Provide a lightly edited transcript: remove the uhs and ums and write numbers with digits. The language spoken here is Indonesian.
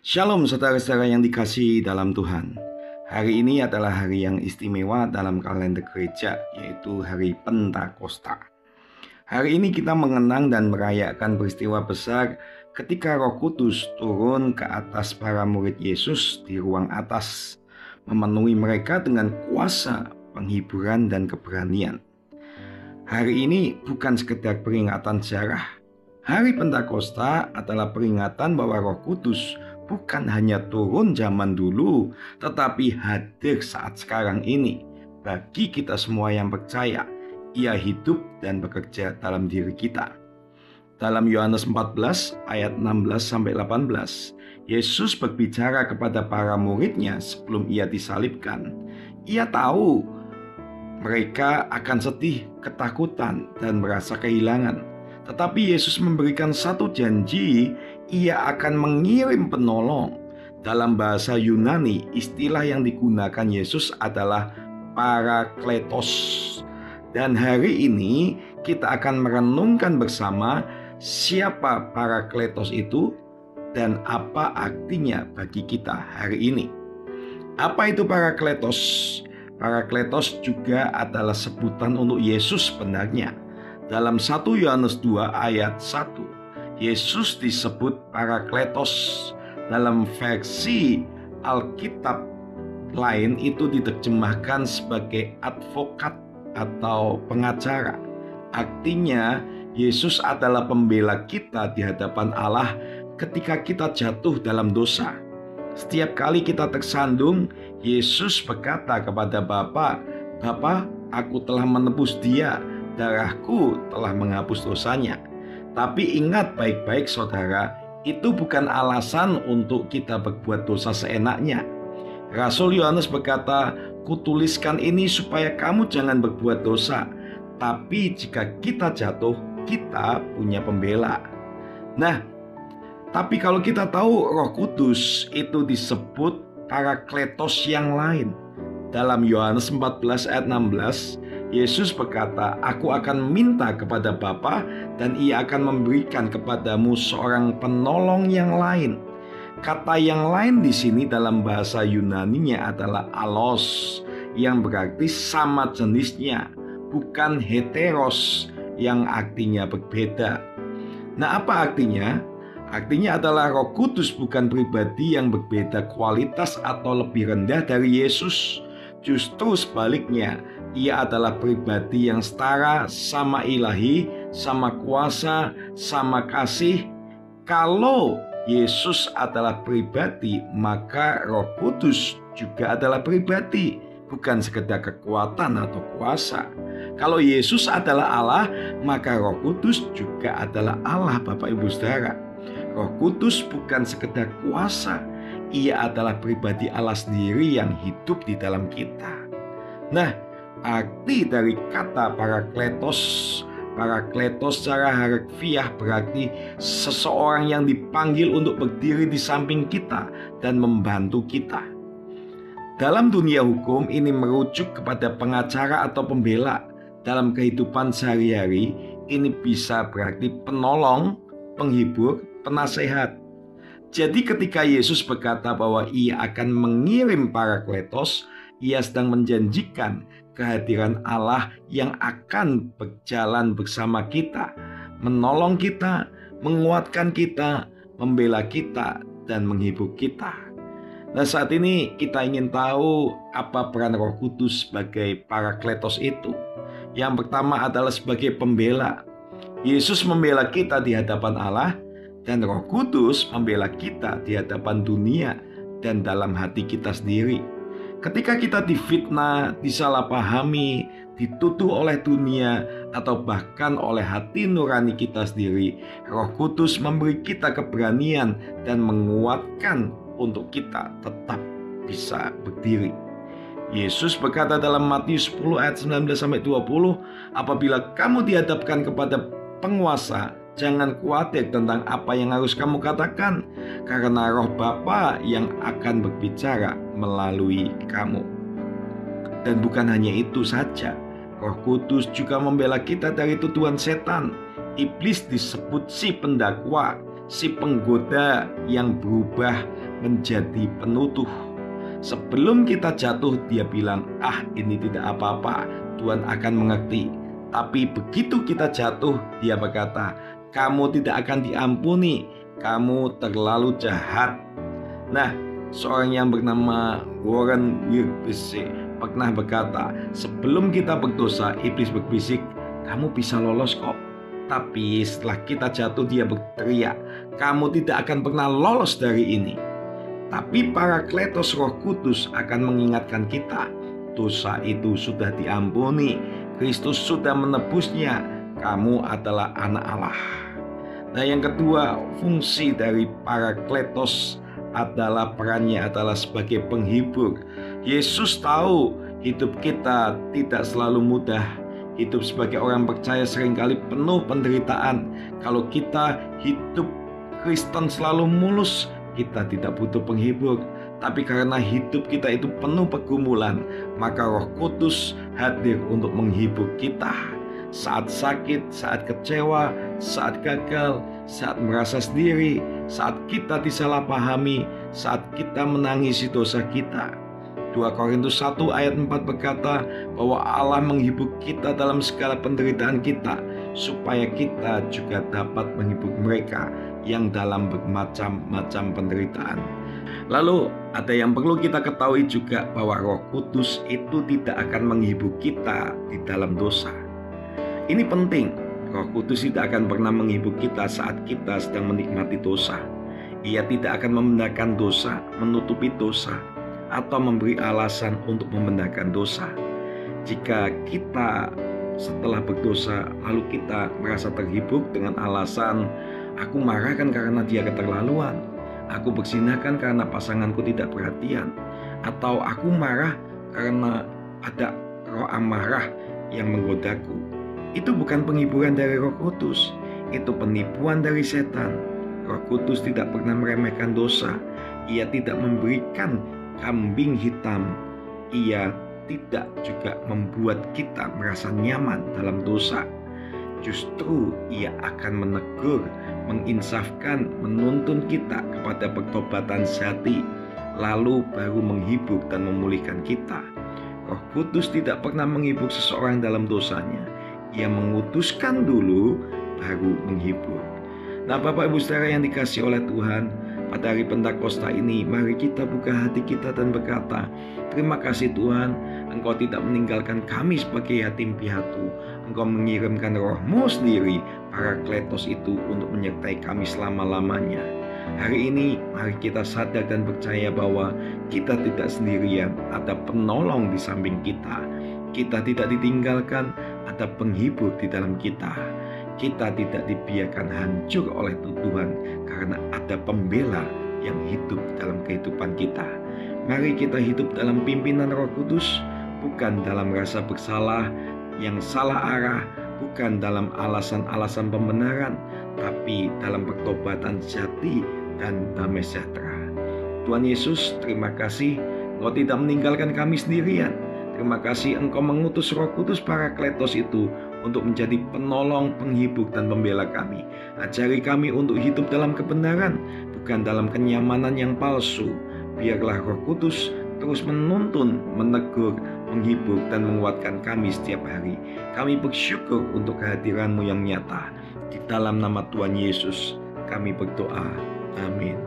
Shalom saudara-saudara yang dikasihi dalam Tuhan. Hari ini adalah hari yang istimewa dalam kalender gereja, yaitu hari Pentakosta. Hari ini kita mengenang dan merayakan peristiwa besar ketika Roh Kudus turun ke atas para murid Yesus di ruang atas, memenuhi mereka dengan kuasa, penghiburan, dan keberanian. Hari ini bukan sekedar peringatan sejarah. Hari Pentakosta adalah peringatan bahwa Roh Kudus bukan hanya turun zaman dulu, tetapi hadir saat sekarang ini. Bagi kita semua yang percaya, Ia hidup dan bekerja dalam diri kita. Dalam Yohanes 14 ayat 16-18, Yesus berbicara kepada para muridnya sebelum Ia disalibkan. Ia tahu mereka akan sedih, ketakutan, dan merasa kehilangan. Tetapi Yesus memberikan satu janji, Ia akan mengirim penolong. Dalam bahasa Yunani, istilah yang digunakan Yesus adalah Parakletos. Dan hari ini kita akan merenungkan bersama siapa Parakletos itu dan apa artinya bagi kita hari ini. Apa itu Parakletos? Parakletos juga adalah sebutan untuk Yesus sebenarnya. Dalam 1 Yohanes 2 ayat 1, Yesus disebut Parakletos. Dalam versi Alkitab lain itu diterjemahkan sebagai advokat atau pengacara. Artinya Yesus adalah pembela kita di hadapan Allah ketika kita jatuh dalam dosa. Setiap kali kita tersandung, Yesus berkata kepada Bapa, "Bapa, aku telah menebus dia, darahku telah menghapus dosanya." Tapi ingat baik-baik saudara, itu bukan alasan untuk kita berbuat dosa seenaknya. Rasul Yohanes berkata, "Kutuliskan ini supaya kamu jangan berbuat dosa. Tapi jika kita jatuh, kita punya pembela." Nah, tapi kalau kita tahu Roh Kudus itu disebut Parakletos yang lain. Dalam Yohanes 14 ayat 16, Yesus berkata, "Aku akan minta kepada Bapa dan Ia akan memberikan kepadamu seorang penolong yang lain." Kata yang lain di sini dalam bahasa Yunaninya adalah alos, yang berarti sama jenisnya, bukan heteros yang artinya berbeda. Nah, apa artinya? Artinya adalah Roh Kudus bukan pribadi yang berbeda kualitas atau lebih rendah dari Yesus. Justru sebaliknya, Ia adalah pribadi yang setara, sama ilahi, sama kuasa, sama kasih. Kalau Yesus adalah pribadi, maka Roh Kudus juga adalah pribadi, bukan sekedar kekuatan atau kuasa. Kalau Yesus adalah Allah, maka Roh Kudus juga adalah Allah, Bapak Ibu Saudara. Roh Kudus bukan sekedar kuasa, Ia adalah pribadi Allah sendiri yang hidup di dalam kita. Nah, arti dari kata Parakletos secara harfiah berarti seseorang yang dipanggil untuk berdiri di samping kita dan membantu kita. Dalam dunia hukum ini merujuk kepada pengacara atau pembela. Dalam kehidupan sehari-hari ini bisa berarti penolong, penghibur, penasehat. Jadi ketika Yesus berkata bahwa Ia akan mengirim Parakletos, Ia sedang menjanjikan kehadiran Allah yang akan berjalan bersama kita, menolong kita, menguatkan kita, membela kita, dan menghibur kita. Nah, saat ini kita ingin tahu apa peran Roh Kudus sebagai Parakletos itu. Yang pertama adalah sebagai pembela. Yesus membela kita di hadapan Allah, dan Roh Kudus membela kita di hadapan dunia dan dalam hati kita sendiri. Ketika kita difitnah, disalahpahami, dituduh oleh dunia, atau bahkan oleh hati nurani kita sendiri, Roh Kudus memberi kita keberanian dan menguatkan untuk kita tetap bisa berdiri. Yesus berkata dalam Matius 10 ayat 19-20, "Apabila kamu dihadapkan kepada penguasa, jangan khawatir tentang apa yang harus kamu katakan, karena Roh Bapa yang akan berbicara melalui kamu." Dan bukan hanya itu saja, Roh Kudus juga membela kita dari tuduhan setan. Iblis disebut si pendakwa. si penggoda yang berubah menjadi penuduh. Sebelum kita jatuh, dia bilang, ini tidak apa-apa, Tuhan akan mengerti. Tapi begitu kita jatuh, dia berkata, kamu tidak akan diampuni, kamu terlalu jahat. Nah, seorang yang bernama Warren Wiersbe pernah berkata, sebelum kita berdosa, iblis berbisik, kamu bisa lolos kok. Tapi setelah kita jatuh, dia berteriak, kamu tidak akan pernah lolos dari ini. Tapi Parakletos Roh Kudus akan mengingatkan kita, dosa itu sudah diampuni, Kristus sudah menebusnya, kamu adalah anak Allah. Nah, yang kedua, fungsi dari Parakletos adalah perannya adalah sebagai penghibur. Yesus tahu hidup kita tidak selalu mudah. Hidup sebagai orang percaya seringkali penuh penderitaan. Kalau kita hidup Kristen selalu mulus, kita tidak butuh penghibur. Tapi karena hidup kita itu penuh pergumulan, maka Roh Kudus hadir untuk menghibur kita. Saat sakit, saat kecewa, saat gagal, saat merasa sendiri, saat kita disalahpahami, saat kita menangisi dosa kita. 2 Korintus 1 ayat 4 berkata bahwa Allah menghibur kita dalam segala penderitaan kita, supaya kita juga dapat menghibur mereka yang dalam bermacam-macam penderitaan. Lalu ada yang perlu kita ketahui juga, bahwa Roh Kudus itu tidak akan menghibur kita di dalam dosa. Ini penting, Roh Kudus tidak akan pernah menghibur kita saat kita sedang menikmati dosa. Ia tidak akan membenarkan dosa, menutupi dosa, atau memberi alasan untuk membenarkan dosa. Jika kita setelah berdosa lalu kita merasa terhibur dengan alasan, aku marah kan karena dia keterlaluan, aku berzina kan karena pasanganku tidak perhatian, atau aku marah karena ada roh amarah yang menggodaku. Itu bukan penghiburan dari Roh Kudus, itu penipuan dari setan. Roh Kudus tidak pernah meremehkan dosa. Ia tidak memberikan kambing hitam. Ia tidak juga membuat kita merasa nyaman dalam dosa. Justru ia akan menegur, menginsafkan, menuntun kita kepada pertobatan sejati, lalu baru menghibur dan memulihkan kita. Roh Kudus tidak pernah menghibur seseorang dalam dosanya. Ia mengutuskan dulu, baru menghibur. Nah, Bapak Ibu Saudara yang dikasihi oleh Tuhan, pada hari Pentakosta ini, mari kita buka hati kita dan berkata, terima kasih Tuhan, Engkau tidak meninggalkan kami sebagai yatim piatu. Engkau mengirimkan Roh-Mu sendiri, Parakletos itu, untuk menyertai kami selama-lamanya. Hari ini, mari kita sadar dan percaya bahwa kita tidak sendirian, ada penolong di samping kita. Kita tidak ditinggalkan, ada penghibur di dalam kita. Kita tidak dibiarkan hancur oleh tuduhan, karena ada pembela yang hidup dalam kehidupan kita. Mari kita hidup dalam pimpinan Roh Kudus, bukan dalam rasa bersalah yang salah arah, bukan dalam alasan-alasan pembenaran, tapi dalam pertobatan sejati dan damai sejahtera. Tuhan Yesus, terima kasih Engkau tidak meninggalkan kami sendirian. Terima kasih Engkau mengutus Roh Kudus Parakletos itu untuk menjadi penolong, penghibur, dan pembela kami. Ajari kami untuk hidup dalam kebenaran, bukan dalam kenyamanan yang palsu. Biarlah Roh Kudus terus menuntun, menegur, menghibur, dan menguatkan kami setiap hari. Kami bersyukur untuk kehadiran-Mu yang nyata. Di dalam nama Tuhan Yesus kami berdoa. Amin.